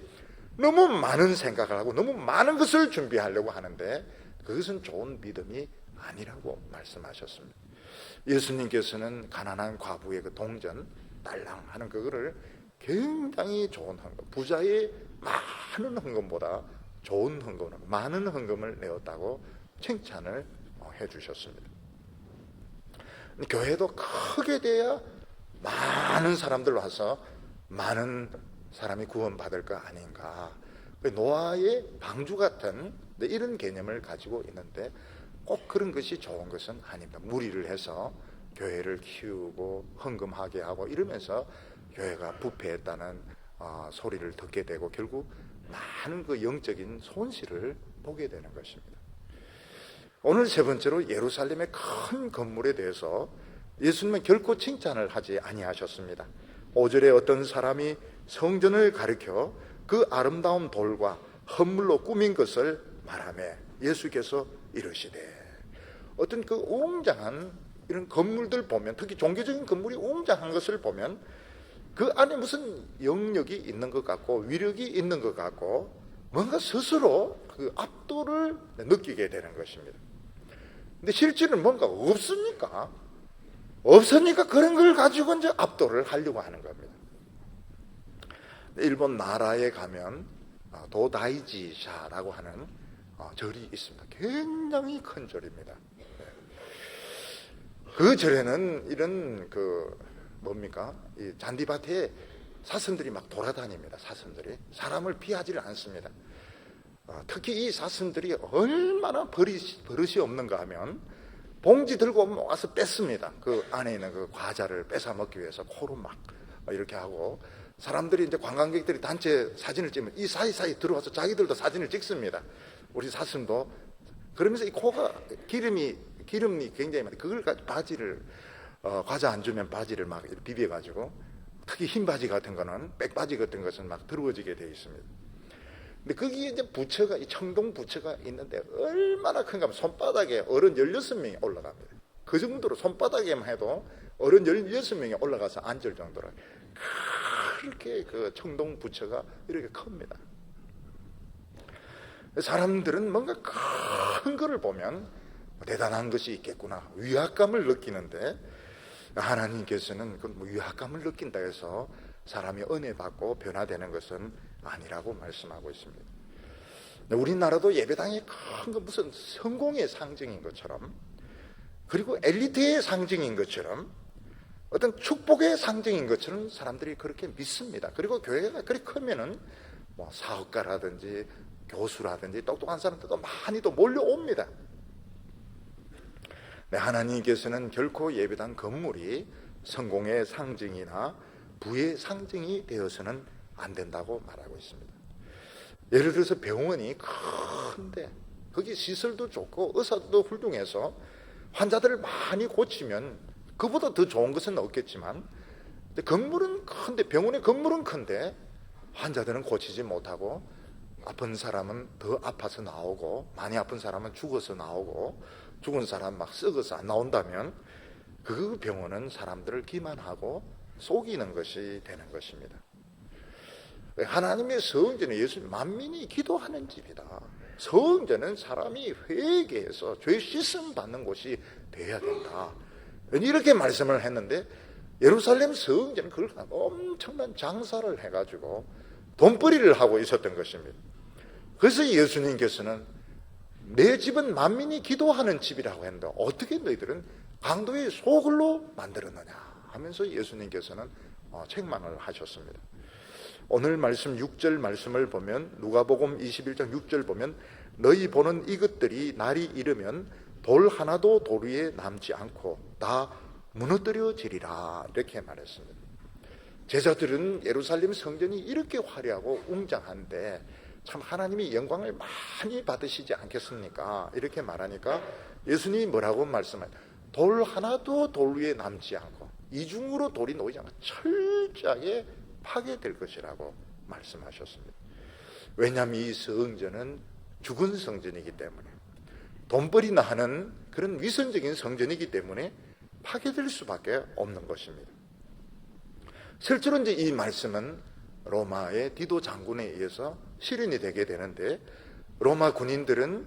너무 많은 생각을 하고 너무 많은 것을 준비하려고 하는데 그것은 좋은 믿음이 아니라고 말씀하셨습니다. 예수님께서는 가난한 과부의 그 동전 딸랑 하는 그거를 굉장히 좋은 헌금, 부자의 많은 헌금보다 좋은 헌금, 많은 헌금을 내었다고 칭찬을 해주셨습니다. 교회도 크게 돼야 많은 사람들 와서 많은 사람이 구원받을 거 아닌가. 노아의 방주 같은 이런 개념을 가지고 있는데 꼭 그런 것이 좋은 것은 아닙니다. 무리를 해서 교회를 키우고 헌금하게 하고 이러면서 교회가 부패했다는 소리를 듣게 되고 결국 많은 그 영적인 손실을 보게 되는 것입니다. 오늘 세 번째로 예루살렘의 큰 건물에 대해서 예수님은 결코 칭찬을 하지 아니하셨습니다. 5절에 어떤 사람이 성전을 가리켜 그 아름다운 돌과 헌물로 꾸민 것을 말하며 예수께서 이르시되, 어떤 그 웅장한 이런 건물들 보면, 특히 종교적인 건물이 웅장한 것을 보면 그 안에 무슨 영역이 있는 것 같고 위력이 있는 것 같고 뭔가 스스로 그 압도를 느끼게 되는 것입니다. 근데 실제는 뭔가 없으니까 그런 걸 가지고 이제 압도를 하려고 하는 겁니다. 일본 나라에 가면 도다이지샤라고 하는 절이 있습니다. 굉장히 큰 절입니다. 그 절에는 이런 이 잔디밭에 사슴들이 막 돌아다닙니다. 사슴들이 사람을 피하지를 않습니다. 특히 이 사슴들이 얼마나 버릇이 없는가 하면 봉지 들고 와서 뺐습니다. 그 안에 있는 그 과자를 뺏어 먹기 위해서 코로 막 이렇게 하고, 사람들이 이제 관광객들이 단체 사진을 찍으면 이 사이사이 들어와서 자기들도 사진을 찍습니다. 우리 사슴도. 그러면서 이 코가 기름이 굉장히 많아요. 그걸 가지고 바지를 과자 안 주면 바지를 막 비벼가지고, 특히 흰 바지 같은 거는, 백바지 같은 것은 막 더러워지게 되어 있습니다. 근데 거기에 이제 부처가, 이 청동 부처가 있는데 얼마나 큰가 하면 손바닥에 어른 16명이 올라갑니다. 그 정도로 손바닥에만 해도 어른 16명이 올라가서 앉을 정도로 그렇게 그 청동 부처가 이렇게 큽니다. 사람들은 뭔가 큰 거를 보면 대단한 것이 있겠구나, 위압감을 느끼는데, 하나님께서는 그 위압감을 느낀다 해서 사람이 은혜 받고 변화되는 것은 아니라고 말씀하고 있습니다. 우리나라도 예배당이 큰 거 무슨 성공의 상징인 것처럼, 그리고 엘리트의 상징인 것처럼, 어떤 축복의 상징인 것처럼 사람들이 그렇게 믿습니다. 그리고 교회가 그렇게 크면은 사업가라든지 교수라든지 똑똑한 사람들도 많이 또 몰려옵니다. 네, 하나님께서는 결코 예배당 건물이 성공의 상징이나 부의 상징이 되어서는 안 된다고 말하고 있습니다. 예를 들어서 병원이 큰데 거기 시설도 좋고 의사도 훌륭해서 환자들을 많이 고치면 그보다 더 좋은 것은 없겠지만, 건물은 큰데, 병원의 건물은 큰데 환자들은 고치지 못하고 아픈 사람은 더 아파서 나오고 많이 아픈 사람은 죽어서 나오고 죽은 사람 막 썩어서 안 나온다면 그 병원은 사람들을 기만하고 속이는 것이 되는 것입니다. 하나님의 성전은 예수님 만민이 기도하는 집이다. 성전은 사람이 회개해서 죄 씻음 받는 곳이 되어야 된다. 이렇게 말씀을 했는데 예루살렘 성전은 그걸 엄청난 장사를 해가지고 돈벌이를 하고 있었던 것입니다. 그래서 예수님께서는 내 집은 만민이 기도하는 집이라고 했는데 어떻게 너희들은 강도의 소굴로 만들었느냐 하면서 예수님께서는 책망을 하셨습니다. 오늘 말씀 6절 말씀을 보면, 누가복음 21장 6절 보면, 너희 보는 이것들이 날이 이르면 돌 하나도 돌 위에 남지 않고 다 무너뜨려지리라 이렇게 말했습니다. 제자들은 예루살렘 성전이 이렇게 화려하고 웅장한데 참 하나님이 영광을 많이 받으시지 않겠습니까? 이렇게 말하니까 예수님이 뭐라고 말씀하세요? 돌 하나도 돌 위에 남지 않고 이중으로 돌이 놓이지 않고 철저하게 파괴될 것이라고 말씀하셨습니다. 왜냐하면 이 성전은 죽은 성전이기 때문에, 돈벌이나 하는 그런 위선적인 성전이기 때문에 파괴될 수밖에 없는 것입니다. 실제로 이제 이 말씀은 로마의 디도 장군에 의해서 실현이 되게 되는데, 로마 군인들은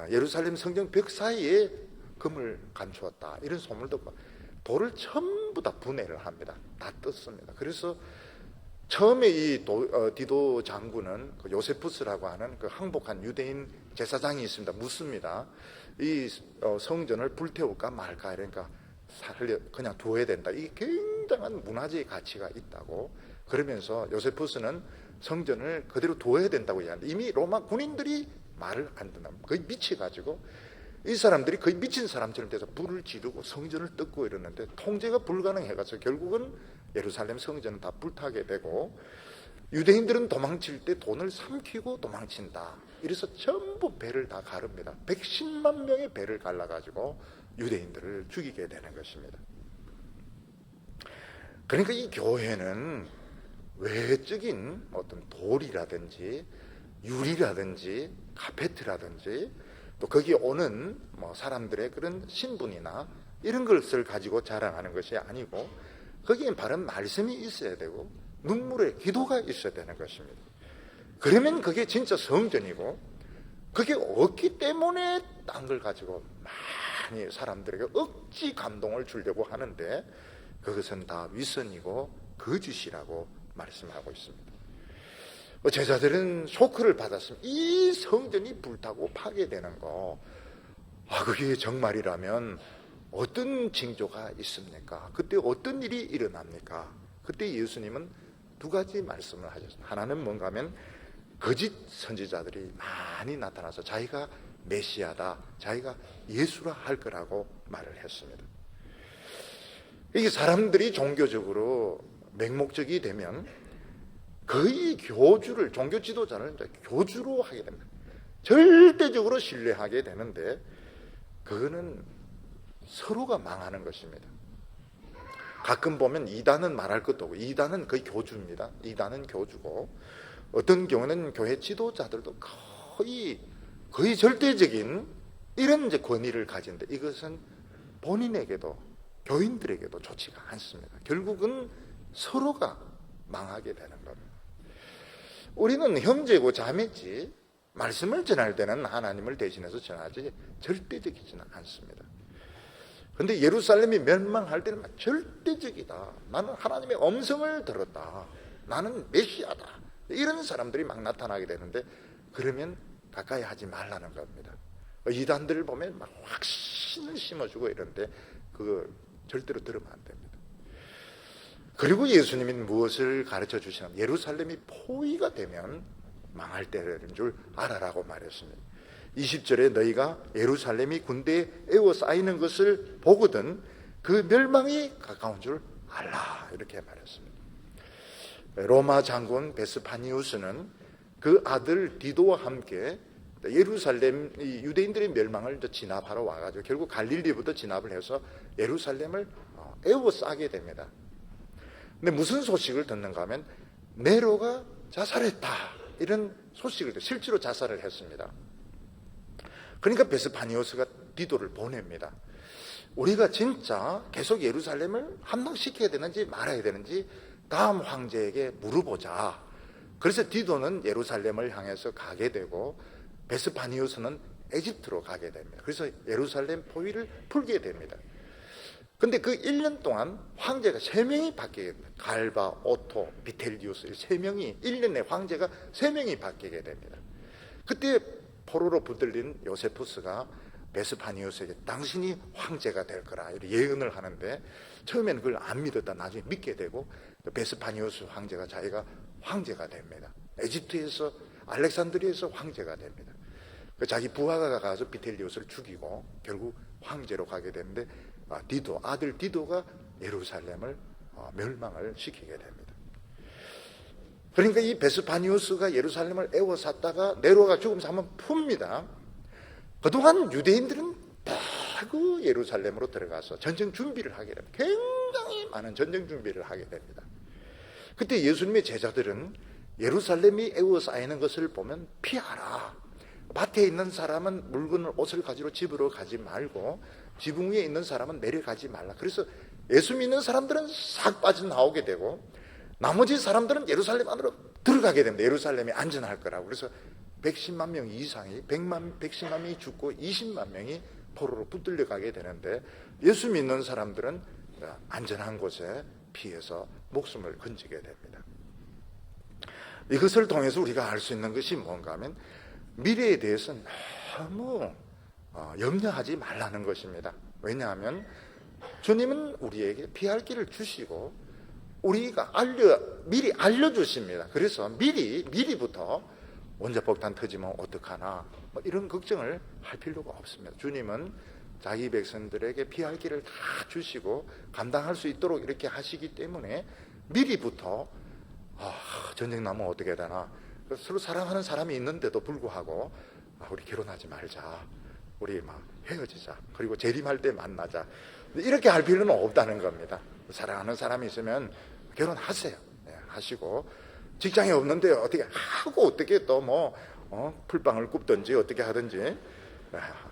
예루살렘 성전 벽 사이에 금을 감추었다 이런 소문을 듣고 돌을 전부 다 분해를 합니다. 다 떴습니다. 그래서 처음에 이 디도 장군은 그 요세푸스라고 하는 그 항복한 유대인 제사장이 있습니다. 묻습니다. 이 성전을 불태울까 말까, 그러니까 그냥 두어야 된다. 이게 굉장한 문화재의 가치가 있다고. 그러면서 요세푸스는 성전을 그대로 두어야 된다고 얘기하는데 이미 로마 군인들이 말을 안 듣는다. 거의 미쳐가지고 이 사람들이 거의 미친 사람처럼 돼서 불을 지르고 성전을 뜯고 이러는데 통제가 불가능해가지고 결국은 예루살렘 성전은 다 불타게 되고, 유대인들은 도망칠 때 돈을 삼키고 도망친다. 이래서 전부 배를 다 가릅니다. 110만 명의 배를 갈라가지고 유대인들을 죽이게 되는 것입니다. 그러니까 이 교회는 외적인 어떤 돌이라든지 유리라든지 카페트라든지 또 거기 오는 사람들의 그런 신분이나 이런 것을 가지고 자랑하는 것이 아니고, 거기엔 바른 말씀이 있어야 되고 눈물의 기도가 있어야 되는 것입니다. 그러면 그게 진짜 성전이고, 그게 없기 때문에 딴 걸 가지고 많이 사람들에게 억지 감동을 주려고 하는데 그것은 다 위선이고 거짓이라고 말씀하고 있습니다. 제자들은 쇼크를 받았습니다. 이 성전이 불타고 파괴되는 거, 그게 정말이라면 어떤 징조가 있습니까? 그때 어떤 일이 일어납니까? 그때 예수님은 두 가지 말씀을 하셨습니다. 하나는 뭔가 하면 거짓 선지자들이 많이 나타나서 자기가 메시아다, 자기가 예수라 할 거라고 말을 했습니다. 이게 사람들이 종교적으로 맹목적이 되면 거의 교주를, 종교 지도자를 교주로 하게 됩니다. 절대적으로 신뢰하게 되는데 그거는 서로가 망하는 것입니다. 가끔 보면 이단은 말할 것도 없고, 이단은 거의 교주입니다. 이단은 교주고, 어떤 경우는 교회 지도자들도 거의 절대적인 이런 이제 권위를 가진데 이것은 본인에게도 교인들에게도 좋지가 않습니다. 결국은 서로가 망하게 되는 겁니다. 우리는 형제고 자매지 말씀을 전할 때는 하나님을 대신해서 전하지 절대적이지는 않습니다. 그런데 예루살렘이 멸망할 때는 절대적이다. 나는 하나님의 음성을 들었다. 나는 메시아다. 이런 사람들이 막 나타나게 되는데 그러면 가까이 하지 말라는 겁니다. 이단들을 보면 막 확신을 심어주고 이런데 그거 절대로 들으면 안 됩니다. 그리고 예수님이 무엇을 가르쳐 주시냐면 예루살렘이 포위가 되면 망할 때인 줄 알아라고 말했습니다. 20절에 너희가 예루살렘이 군대에 에워싸이는 것을 보거든 그 멸망이 가까운 줄 알라, 이렇게 말했습니다. 로마 장군 베스파니우스는 그 아들 디도와 함께 예루살렘, 유대인들의 멸망을 진압하러 와가지고 결국 갈릴리부터 진압을 해서 예루살렘을 에워싸게 됩니다. 근데 무슨 소식을 듣는가 하면 네로가 자살했다, 이런 소식을 실제로 자살을 했습니다. 그러니까 베스파니우스가 디도를 보냅니다. 우리가 진짜 계속 예루살렘을 함락시켜야 되는지 말아야 되는지 다음 황제에게 물어보자. 그래서 디도는 예루살렘을 향해서 가게 되고 베스파니우스는 에집트로 가게 됩니다. 그래서 예루살렘 포위를 풀게 됩니다. 근데 그 1년 동안 황제가 3명이 바뀌게 됩니다. 갈바, 오토, 비텔리우스 3명이 1년에 황제가 3명이 바뀌게 됩니다. 그때 포로로 붙들린 요세푸스가 베스파니우스에게 당신이 황제가 될 거라 이렇게 예언을 하는데 처음에는 그걸 안 믿었다 나중에 믿게 되고 베스파니우스 황제가 자기가 황제가 됩니다. 에집트에서 알렉산드리아에서 황제가 됩니다. 자기 부하가 가서 비텔리우스를 죽이고 결국 황제로 가게 되는데 디도, 아들 디도가 예루살렘을 멸망을 시키게 됩니다. 그러니까 이 베스파니우스가 예루살렘을 에워쌌다가 네로가 죽으면서 한번 풉니다. 그동안 유대인들은 대거 예루살렘으로 들어가서 전쟁 준비를 하게 됩니다. 굉장히 많은 전쟁 준비를 하게 됩니다. 그때 예수님의 제자들은 예루살렘이 에워싸이는 것을 보면 피하라. 밭에 있는 사람은 물건을, 옷을 가지러 집으로 가지 말고 지붕 위에 있는 사람은 내려가지 말라. 그래서 예수 믿는 사람들은 싹 빠져나오게 되고 나머지 사람들은 예루살렘 안으로 들어가게 됩니다. 예루살렘이 안전할 거라고. 그래서 110만 명 이상이 110만 명이 죽고 20만 명이 포로로 붙들려 가게 되는데 예수 믿는 사람들은 안전한 곳에 피해서 목숨을 건지게 됩니다. 이것을 통해서 우리가 알 수 있는 것이 뭔가 하면 미래에 대해서 너무 염려하지 말라는 것입니다. 왜냐하면 주님은 우리에게 피할 길을 주시고 우리가 미리 알려주십니다. 그래서 미리부터 원자폭탄 터지면 어떡하나 뭐 이런 걱정을 할 필요가 없습니다. 주님은 자기 백성들에게 피할 길을 다 주시고 감당할 수 있도록 이렇게 하시기 때문에 미리부터 전쟁 나면 어떻게 되나, 서로 사랑하는 사람이 있는데도 불구하고 우리 결혼하지 말자, 우리 막 헤어지자, 그리고 재림할 때 만나자, 이렇게 할 필요는 없다는 겁니다. 사랑하는 사람이 있으면 결혼하세요. 하시고 직장이 없는데 어떻게 하고 어떻게 또 풀빵을 굽든지 어떻게 하든지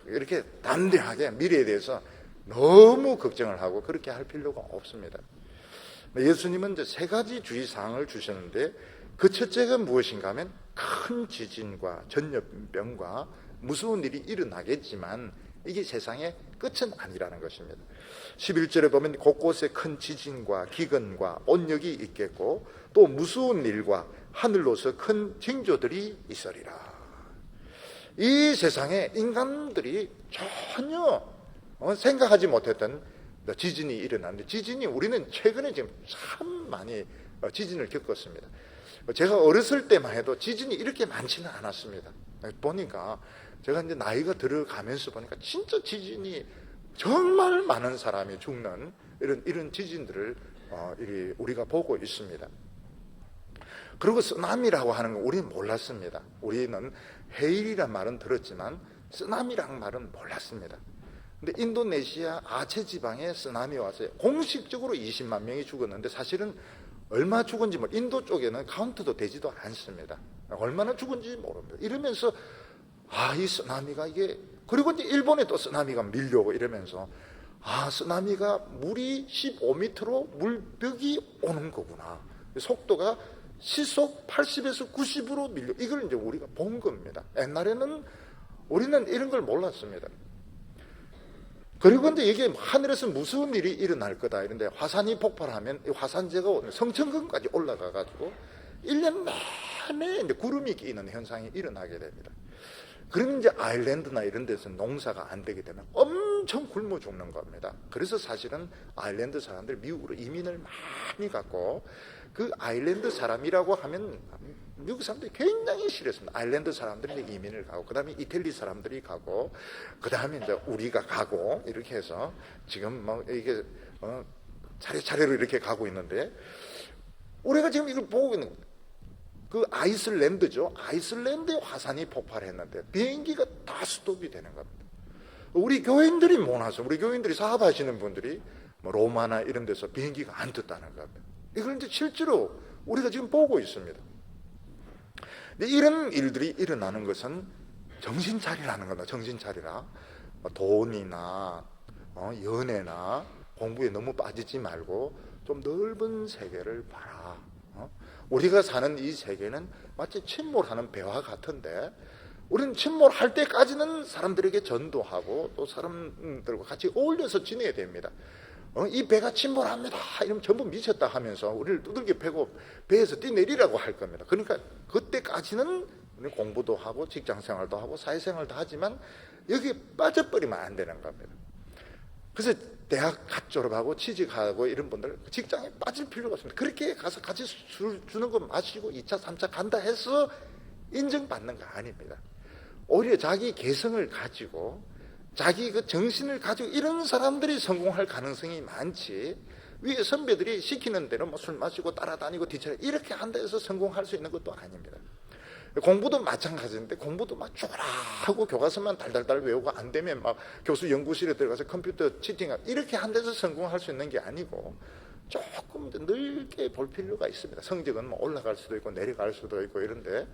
이렇게 담대하게 미래에 대해서 너무 걱정을 하고 그렇게 할 필요가 없습니다. 예수님은 이제 3가지 주의사항을 주셨는데 그 첫째가 무엇인가 하면 큰 지진과 전염병과 무서운 일이 일어나겠지만 이게 세상의 끝은 아니라는 것입니다. 11절에 보면 곳곳에 큰 지진과 기근과 온역이 있겠고 또 무서운 일과 하늘로서 큰 징조들이 있으리라. 이 세상에 인간들이 전혀 생각하지 못했던 지진이 일어났는데, 지진이 우리는 최근에 지금 참 많이 지진을 겪었습니다. 제가 어렸을 때만 해도 지진이 이렇게 많지는 않았습니다. 보니까 제가 이제 나이가 들어가면서 보니까 진짜 지진이 정말 많은 사람이 죽는 이런 지진들을 우리가 보고 있습니다. 그리고 쓰나미라고 하는 거 우리는 몰랐습니다. 우리는 해일이란 말은 들었지만 쓰나미란 말은 몰랐습니다. 근데 인도네시아 아체 지방에 쓰나미 와서 공식적으로 20만 명이 죽었는데 사실은 얼마 죽은지 인도 쪽에는 카운트도 되지도 않습니다. 얼마나 죽은지 모릅니다. 이러면서 이 쓰나미가 이게, 그리고 이제 일본에 또 쓰나미가 밀려오고 이러면서 쓰나미가 물이 15m로 물벽이 오는 거구나. 속도가 시속 80에서 90으로 밀려, 이걸 이제 우리가 본 겁니다. 옛날에는 우리는 이런 걸 몰랐습니다. 그리고 이제 이게 하늘에서 무서운 일이 일어날 거다 이런데 화산이 폭발하면 이 화산재가 성층권까지 올라가가지고 1년 내내 이제 구름이 끼는 현상이 일어나게 됩니다. 그러면 이제 아일랜드나 이런 데서 농사가 안 되게 되면 엄청 굶어 죽는 겁니다. 그래서 사실은 아일랜드 사람들 미국으로 이민을 많이 갔고, 그 아일랜드 사람이라고 하면 미국 사람들이 굉장히 싫었습니다. 아일랜드 사람들이 이민을 가고, 그 다음에 이태리 사람들이 가고, 그 다음에 이제 우리가 가고, 이렇게 해서 지금 뭐 이게 차례차례로 이렇게 가고 있는데, 우리가 지금 이걸 보고 있는 거예요. 그 아이슬란드죠. 아이슬란드의 화산이 폭발했는데 비행기가 다 스톱이 되는 겁니다. 우리 교인들이 모나서, 우리 교인들이 사업하시는 분들이 뭐 로마나 이런 데서 비행기가 안 떴다는 겁니다. 이걸 이제 실제로 우리가 지금 보고 있습니다. 근데 이런 일들이 일어나는 것은 정신 차리라는 겁니다. 정신 차리라. 돈이나 연애나 공부에 너무 빠지지 말고 좀 넓은 세계를 봐라. 우리가 사는 이 세계는 마치 침몰하는 배와 같은데, 우리는 침몰할 때까지는 사람들에게 전도하고 또 사람들과 같이 어울려서 지내야 됩니다. 이 배가 침몰합니다 이러면 전부 미쳤다 하면서 우리를 두들겨 패고 배에서 뛰내리라고 할 겁니다. 그러니까 그때까지는 공부도 하고 직장생활도 하고 사회생활도 하지만 여기에 빠져버리면 안 되는 겁니다. 그래서 대학 갓 졸업하고 취직하고 이런 분들 직장에 빠질 필요가 없습니다. 그렇게 가서 같이 술 주는 거 마시고 2차 3차 간다 해서 인정받는 거 아닙니다. 오히려 자기 개성을 가지고 자기 그 정신을 가지고 이런 사람들이 성공할 가능성이 많지, 위에 선배들이 시키는 대로 뭐 술 마시고 따라다니고 뒤처리 이렇게 한다 해서 성공할 수 있는 것도 아닙니다. 공부도 마찬가지인데, 공부도 막 죽어라 하고 교과서만 달달달 외우고 안 되면 막 교수 연구실에 들어가서 컴퓨터 치팅하고 이렇게 한 데서 성공할 수 있는 게 아니고 조금 더 넓게 볼 필요가 있습니다. 성적은 뭐 올라갈 수도 있고 내려갈 수도 있고 이런데,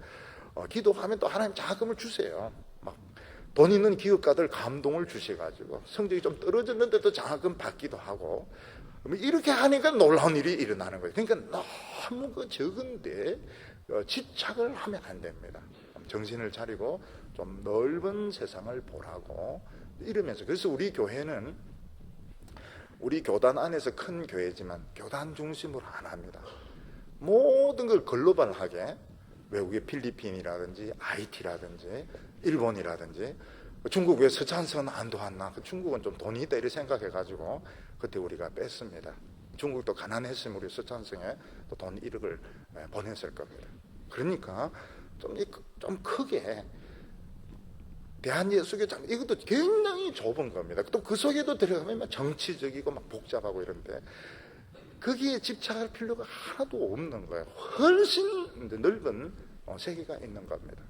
기도하면 또 하나님 자금을 주세요. 막 돈 있는 기업가들 감동을 주셔가지고 성적이 좀 떨어졌는데도 자금 받기도 하고, 이렇게 하니까 놀라운 일이 일어나는 거예요. 그러니까 너무 그 적은데 집착을 하면 안 됩니다. 정신을 차리고 좀 넓은 세상을 보라고 이러면서, 그래서 우리 교회는 우리 교단 안에서 큰 교회지만 교단 중심으로 안 합니다. 모든 걸 글로벌하게, 외국의 필리핀이라든지 IT라든지 일본이라든지, 중국 왜 서찬선 안 도왔나, 중국은 좀 돈이 있다 이렇게 생각해가지고 그때 우리가 뺐습니다. 중국도 가난했으면 우리 서찬성에 또 돈 1억을 보냈을 겁니다. 그러니까 좀 크게 대한예수교장, 이것도 굉장히 좁은 겁니다. 또 그 속에도 들어가면 막 정치적이고 막 복잡하고 이런데 거기에 집착할 필요가 하나도 없는 거예요. 훨씬 넓은 세계가 있는 겁니다.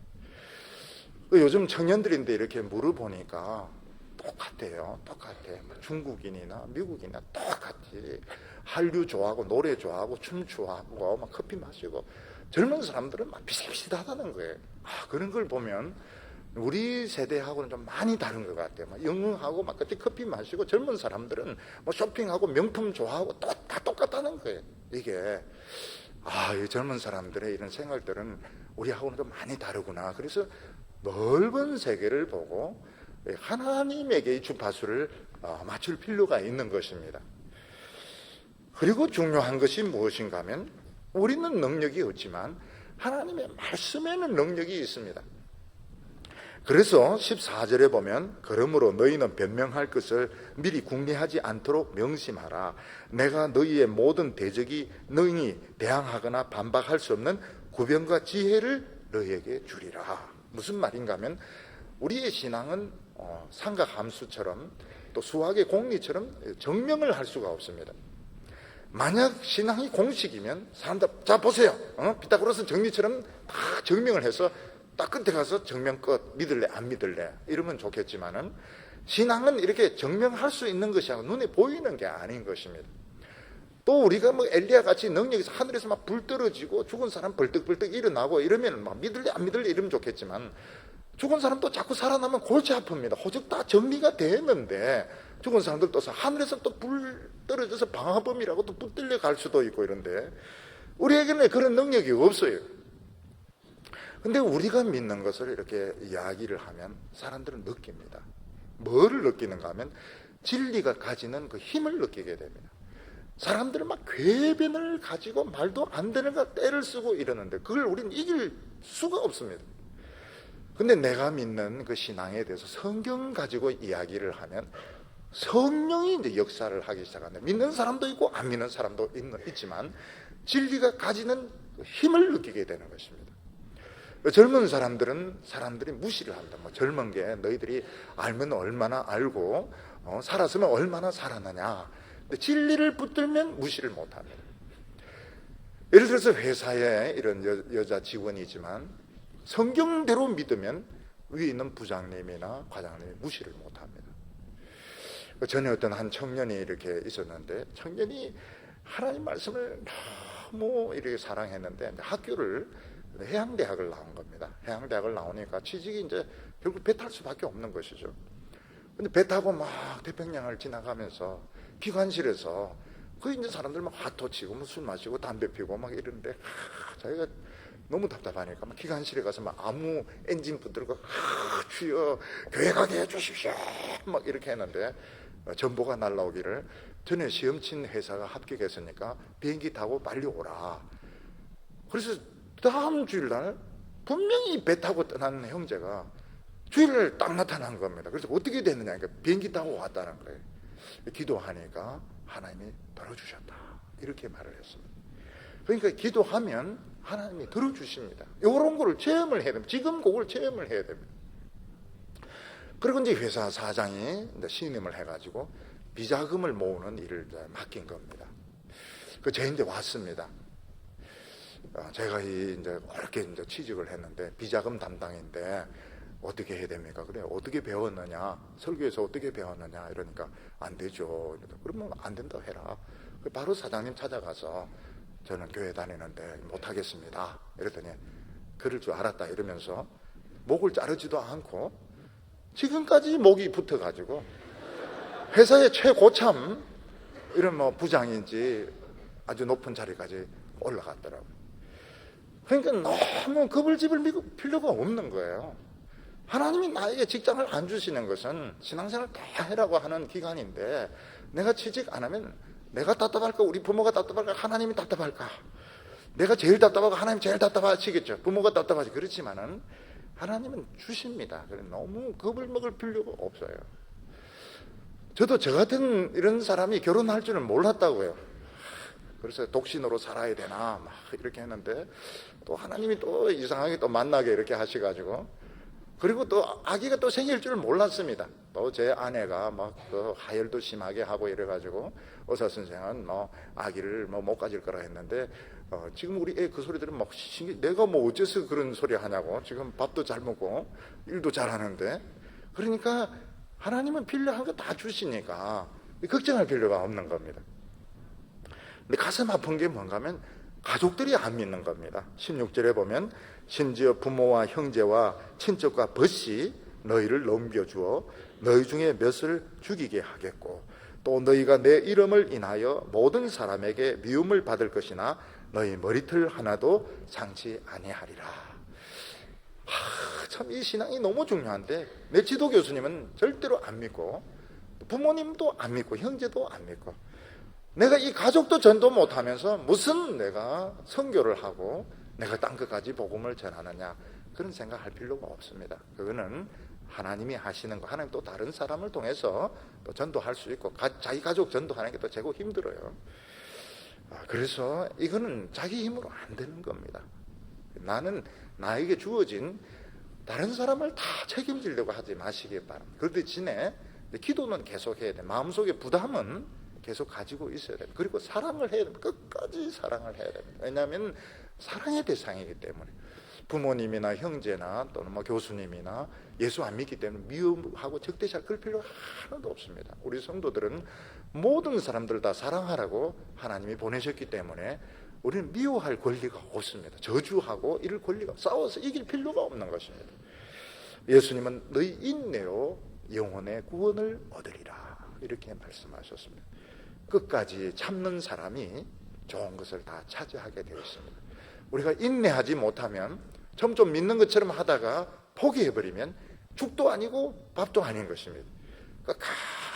요즘 청년들인데 이렇게 물어보니까 똑같아요. 똑같아. 중국인이나 미국인이나 똑같이 한류 좋아하고 노래 좋아하고 춤 좋아하고 막 커피 마시고, 젊은 사람들은 막 비슷비슷하다는 거예요. 그런 걸 보면 우리 세대하고는 좀 많이 다른 것 같아요. 막 영흥하고 막 그때 커피 마시고, 젊은 사람들은 뭐 쇼핑하고 명품 좋아하고 다 똑같다는 거예요. 이게 이 젊은 사람들의 이런 생활들은 우리하고는 좀 많이 다르구나. 그래서 넓은 세계를 보고 하나님에게 이 주파수를 맞출 필요가 있는 것입니다. 그리고 중요한 것이 무엇인가 하면, 우리는 능력이 없지만 하나님의 말씀에는 능력이 있습니다. 그래서 14절에 보면, 그러므로 너희는 변명할 것을 미리 궁리하지 않도록 명심하라. 내가 너희의 모든 대적이 너희 대항하거나 반박할 수 없는 구변과 지혜를 너희에게 주리라. 무슨 말인가 하면, 우리의 신앙은 삼각함수처럼 또 수학의 공리처럼 증명을 할 수가 없습니다. 만약 신앙이 공식이면 사람들, 자 보세요, 피타고라스 정리처럼 다 증명을 해서 딱 끝에 가서 증명 끝, 믿을래 안 믿을래 이러면 좋겠지만은, 신앙은 이렇게 증명할 수 있는 것이 아니고 눈에 보이는 게 아닌 것입니다. 또 우리가 뭐 엘리야 같이 능력이 하늘에서 막 불 떨어지고 죽은 사람 벌떡벌떡 일어나고 이러면 막 믿을래 안 믿을래 이러면 좋겠지만, 죽은 사람도 자꾸 살아나면 골치 아픕니다. 호적 다 정리가 되었는데 죽은 사람들 떠서 하늘에서 또 불 떨어져서 방화범이라고 또 붙들려 갈 수도 있고 이런데, 우리에게는 그런 능력이 없어요. 근데 우리가 믿는 것을 이렇게 이야기를 하면 사람들은 느낍니다. 뭐를 느끼는가 하면, 진리가 가지는 그 힘을 느끼게 됩니다. 사람들은 막 궤변을 가지고 말도 안 되는 거 때를 쓰고 이러는데 그걸 우리는 이길 수가 없습니다. 근데 내가 믿는 그 신앙에 대해서 성경 가지고 이야기를 하면 성령이 이제 역사를 하기 시작하는데, 믿는 사람도 있고 안 믿는 사람도 있지만 진리가 가지는 힘을 느끼게 되는 것입니다. 젊은 사람들은 사람들이 무시를 한다. 뭐 젊은 게 너희들이 알면 얼마나 알고 살았으면 얼마나 살았느냐. 근데 진리를 붙들면 무시를 못합니다. 예를 들어서 회사에 이런 여자 직원이지만 성경대로 믿으면 위에 있는 부장님이나 과장님이 무시를 못합니다. 전에 어떤 한 청년이 이렇게 있었는데, 청년이 하나님 말씀을 너무 이렇게 사랑했는데 학교를 해양대학을 나온 겁니다. 해양대학을 나오니까 취직이 이제 결국 배 탈 수밖에 없는 것이죠. 근데 배 타고 막 태평양을 지나가면서 기관실에서 그 이제 사람들 막 화토 치고 뭐 술 마시고 담배 피고 막 이러는데 자기가 너무 답답하니까 막 기관실에 가서 막 아무 엔진 붙들고 주여 교회 가게 해주십시오 막 이렇게 했는데 전보가 날라오기를 전에 시험 친 회사가 합격했으니까 비행기 타고 빨리 오라. 그래서 다음 주일날 분명히 배 타고 떠난 형제가 주일날 딱 나타난 겁니다. 그래서 어떻게 됐느냐, 그러니까 비행기 타고 왔다는 거예요. 기도하니까 하나님이 들어주셨다 이렇게 말을 했습니다. 그러니까 기도하면 하나님이 들어주십니다. 이런 거를 체험을 해야 됩니다. 지금 그걸 체험을 해야 됩니다. 그리고 이제 회사 사장이 이제 신임을 해가지고 비자금을 모으는 일을 맡긴 겁니다. 그 저한테 왔습니다. 제가 이제 그렇게 이제 취직을 했는데 비자금 담당인데 어떻게 해야 됩니까? 그래, 어떻게 배웠느냐? 설교에서 어떻게 배웠느냐? 이러니까 안 되죠. 그러면 안 된다 해라. 바로 사장님 찾아가서 저는 교회 다니는데 못하겠습니다. 이랬더니 그럴 줄 알았다 이러면서 목을 자르지도 않고 지금까지 목이 붙어가지고 회사의 최고참 이런 뭐 부장인지 아주 높은 자리까지 올라갔더라고요. 그러니까 너무 겁을 집을 필요가 없는 거예요. 하나님이 나에게 직장을 안 주시는 것은 신앙생활 다 해라고 하는 기간인데 내가 취직 안 하면 내가 답답할까? 우리 부모가 답답할까? 하나님이 답답할까? 내가 제일 답답하고 하나님 제일 답답하시겠죠. 부모가 답답하지. 그렇지만은 하나님은 주십니다. 그래서 너무 겁을 먹을 필요가 없어요. 저도 저 같은 이런 사람이 결혼할 줄은 몰랐다고요. 그래서 독신으로 살아야 되나 막 이렇게 했는데 또 하나님이 또 이상하게 또 만나게 이렇게 하셔가지고, 그리고 또 아기가 또 생길 줄 몰랐습니다. 또 제 아내가 막 그 하혈도 심하게 하고 이래가지고 의사 선생은 뭐 아기를 뭐 못 가질 거라 했는데 지금 우리 애 그 소리 들으면 막 내가 뭐 어째서 그런 소리 하냐고. 지금 밥도 잘 먹고 일도 잘 하는데. 그러니까 하나님은 필요한 거 다 주시니까 걱정할 필요가 없는 겁니다. 근데 가슴 아픈 게 뭔가 하면 가족들이 안 믿는 겁니다. 16절에 보면 심지어 부모와 형제와 친척과 벗이 너희를 넘겨주어 너희 중에 몇을 죽이게 하겠고 또 너희가 내 이름을 인하여 모든 사람에게 미움을 받을 것이나 너희 머리털 하나도 상치 아니하리라. 참 이 신앙이 너무 중요한데 내 지도 교수님은 절대로 안 믿고 부모님도 안 믿고 형제도 안 믿고 내가 이 가족도 전도 못하면서 무슨 내가 선교를 하고 내가 딴 것까지 복음을 전하느냐, 그런 생각할 필요가 없습니다. 그거는 하나님이 하시는 거. 하나님 또 다른 사람을 통해서 또 전도할 수 있고 자기 가족 전도하는 게 또 최고 힘들어요. 그래서 이거는 자기 힘으로 안 되는 겁니다. 나는 나에게 주어진 다른 사람을 다 책임지려고 하지 마시기 바랍니다. 그 대신에 기도는 계속 해야 돼. 마음속에 부담은 계속 가지고 있어야 됩니다. 그리고 사랑을 해야 됩니다. 끝까지 사랑을 해야 됩니다. 왜냐하면 사랑의 대상이기 때문에 부모님이나 형제나 또는 뭐 교수님이나 예수 안 믿기 때문에 미움하고 적대시할 그럴 필요가 하나도 없습니다. 우리 성도들은 모든 사람들 다 사랑하라고 하나님이 보내셨기 때문에 우리는 미워할 권리가 없습니다. 저주하고 이럴 권리가, 싸워서 이길 필요가 없는 것입니다. 예수님은 너희 인내로 영혼의 구원을 얻으리라 이렇게 말씀하셨습니다. 끝까지 참는 사람이 좋은 것을 다 차지하게 되어 있습니다. 우리가 인내하지 못하면 좀 믿는 것처럼 하다가 포기해버리면 죽도 아니고 밥도 아닌 것입니다. 그러니까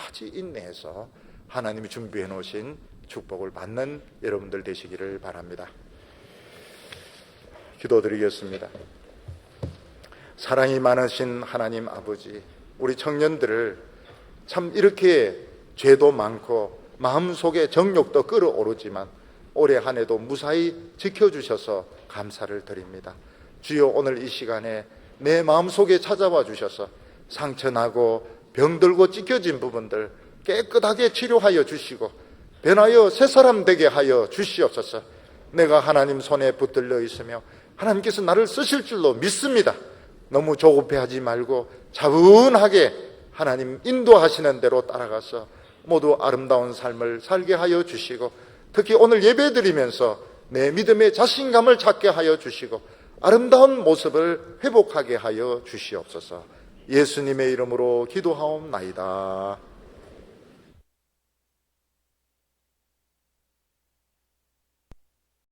같이 인내해서 하나님이 준비해 놓으신 축복을 받는 여러분들 되시기를 바랍니다. 기도드리겠습니다. 사랑이 많으신 하나님 아버지, 우리 청년들을 참 이렇게 죄도 많고 마음속에 정욕도 끌어오르지만 올해 한 해도 무사히 지켜주셔서 감사를 드립니다. 주여 오늘 이 시간에 내 마음속에 찾아와 주셔서 상처나고 병들고 찢겨진 부분들 깨끗하게 치료하여 주시고 변하여 새 사람 되게 하여 주시옵소서. 내가 하나님 손에 붙들려 있으며 하나님께서 나를 쓰실 줄로 믿습니다. 너무 조급해하지 말고 차분하게 하나님 인도하시는 대로 따라가서 모두 아름다운 삶을 살게 하여 주시고, 특히 오늘 예배 드리면서 내 믿음의 자신감을 찾게 하여 주시고 아름다운 모습을 회복하게 하여 주시옵소서. 예수님의 이름으로 기도하옵나이다.